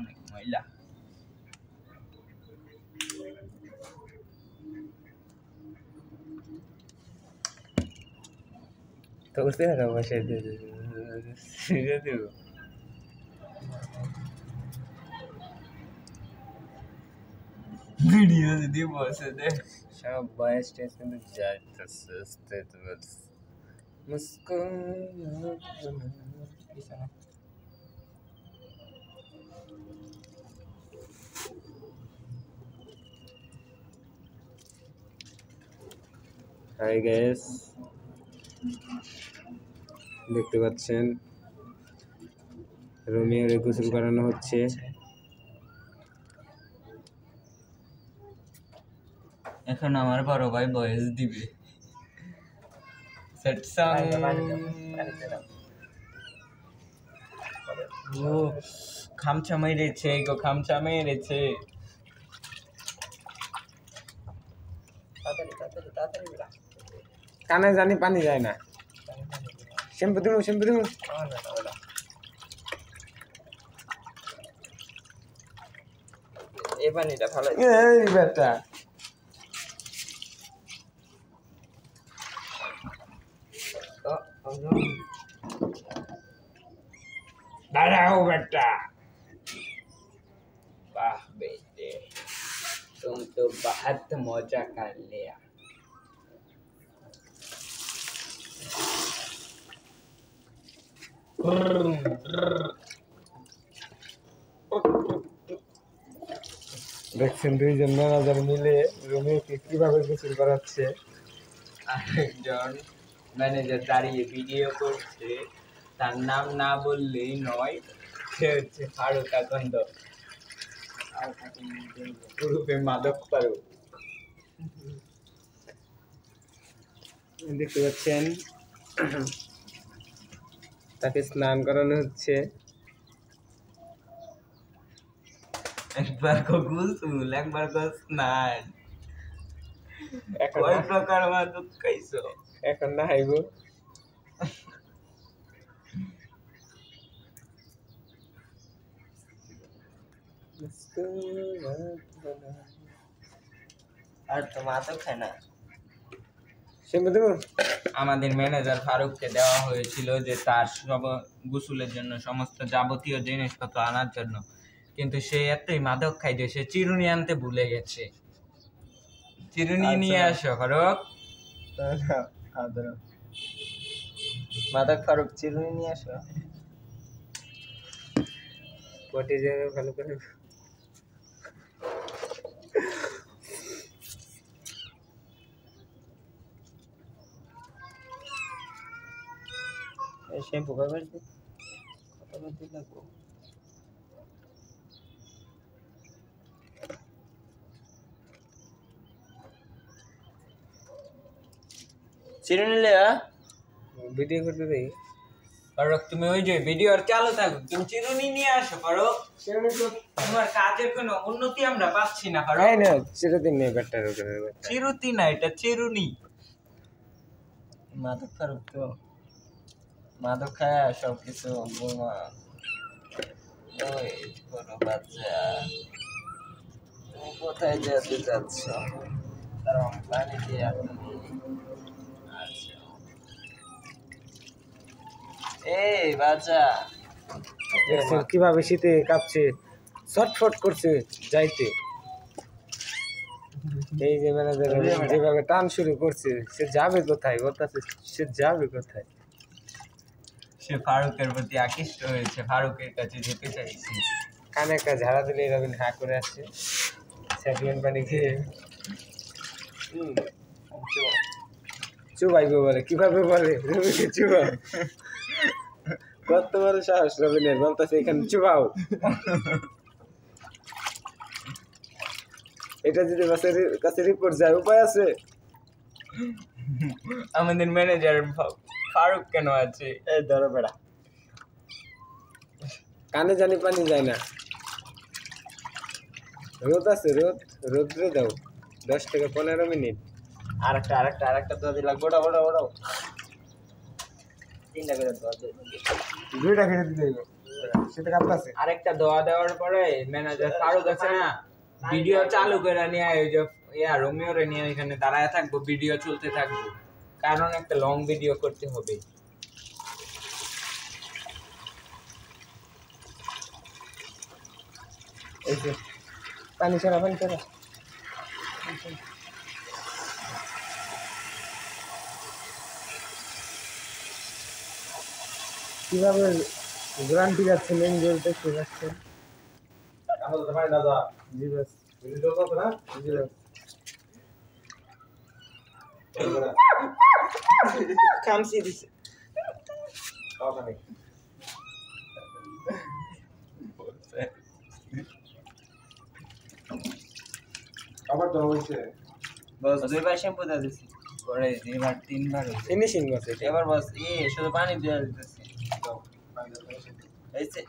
অনেক ময়লা। তো উঠতে থাকা বসে দেব ভিডিও যদি বসে দে সব বয়স টেস কিন্তু যাইতেছে মুস্কো হাই গাইস, দেখতে পাচ্ছেন রোমিওর গোসল করানো হচ্ছে। এখন আমার বড় ভাই ভয়েস দিবে। সেট সং ও খামচা মেরেছে গো, খামচা মেরেছে। কানে জানি পানি যায় না। শ্যাম্পু দিব এই পানিটা ভালো। এই বেটা দাঁড়াও বেটা। वाह बेटे, तुम तो बहुत मजा कर लिया। দেখছেন দুইজন ম্যানেজার মিলে রোমিওকে কিভাবে গোসল করাচ্ছে। আরেকজন ম্যানেজার দাঁড়িয়ে ভিডিও করছে, তার নাম না বললেই নয়, সে হচ্ছে ফারুক আকন্দ, গ্রুপে মাদক ফারুক। দেখতে পাচ্ছেন তাকে স্নান করানো হচ্ছে। একবার কো গোসল, একবার কো স্নান, কয় প্রকার মাদক খাইছো? এখন না হাইব আর তো মাদক খায় না। আমাদের ম্যানেজার ফারুককে দেওয়া হয়েছিল যে তার সব গোসলের জন্য সমস্ত যাবতীয় জিনিসপত্র আনার জন্য, কিন্তু সে এতই মাদক খাই যে সে চিরুনি আনতে ভুলে গেছে। চিরুনি নিয়ে আসো ফারুক। মাদক ফারুক, চিরুনি নিয়ে আসো। পটি জায়গা ভালো করে শ্যাম্পু কয়বার দি? কতবার দি লাগবো? চিরুনি লে ভিডিও করতে দেই। ফারুক, তুমি ওই যে ভিডিও আর চালু থাকুক, তুমি চিরুনি নিয়ে আসো ফারুক। তোমার কাজের কোনো উন্নতি আমরা পাচ্ছি না ফারুক। না চিরদিন নেই ব্যাটার ওখানে। চিরুতি না, এটা চিরুনি। মাদক ফারুক তো মাদক খায় সব কিছু বোমা। ওই বড় বাচ্চা, তুমি কোথায় যেতে চাচ্ছ? কারণ পানি দিয়ে আপনি আচ্ছা। এই বাচ্চা দেখছেন কিভাবে শীতে কাঁপছে, ছটফট করছে যাইতে। এই যে ম্যানেজার যেভাবে টান শুরু করছে, সে যাবে কোথায়? বলতেছে সে যাবে কোথায়? সে ফারুকের প্রতি আকৃষ্ট হয়েছে, ফারুকের কাছে যেতে চাইছে। কানে একটা ঝাড়া দিলে এরকম হা করে আসছে, স্যাপিয়ন পানি খেয়ে চুবাইবে বলে। কিভাবে বলে রবিকে চুবাও? কত বড় সাহস রবিনের, বলতেছে এখানে চুবাও। এটা যদি বাসের কাছে রিপোর্ট যায় উপায় আছে? আমাদের ম্যানেজার ফারুক কেন আছে? এই ধরো বেড়া, কানে জানি পানি যায় না। রোদ আছে, রোদ্রে দাও 10 থেকে 15 মিনিট। আরেকটা তো দিলা। গোড়া গোড়া গোড়া 3টা করে দাও। 2টা খেতে দিতে হইব। সেটা কাঁপতাছে আরেকটা দোয়া দেওয়ার পরে ম্যানেজার ফারুক আছে না ভিডিও চালু করে নিয়ে ওই যে রোমিও রে নিয়ে এখানে দাঁড়ায় থাকবো ভিডিও চলতে থাকবো কারণ একটা লং ভিডিও করতে হবে এই যে পানি ছাড়া কিভাবে গ্রান্টি যাচ্ছেন এনজয় দেখতে যাচ্ছেন জি বাস জি বাস খামসি দিছে আবার তো হইছে বস দুইবার শ্যাম্পু দিয়ে দিছি পরে এবার তিনবার ফিনিশিং আছে এবার বস শুধু পানি দিয়ে দিতেছি এই যে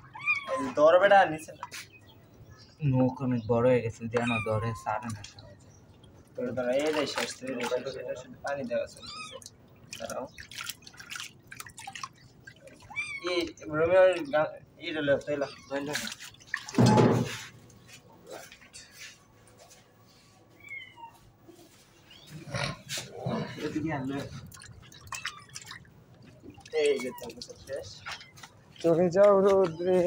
দর বেটা নিছে না মুখ অনেক বড় হয়ে গেছে জানো দরে সারে না তোর দ্বারা এই রে শেষ শুধু পানি দেওয়া চলতেছে দাঁড়াও রোমিও রইল তাইলা ধরল না এদিকে আনলে এই যে তাহলে শেষ চলে যাও রোদ্রে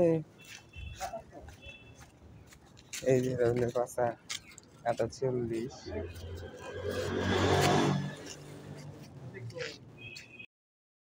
এই যে রোদের পাশা 40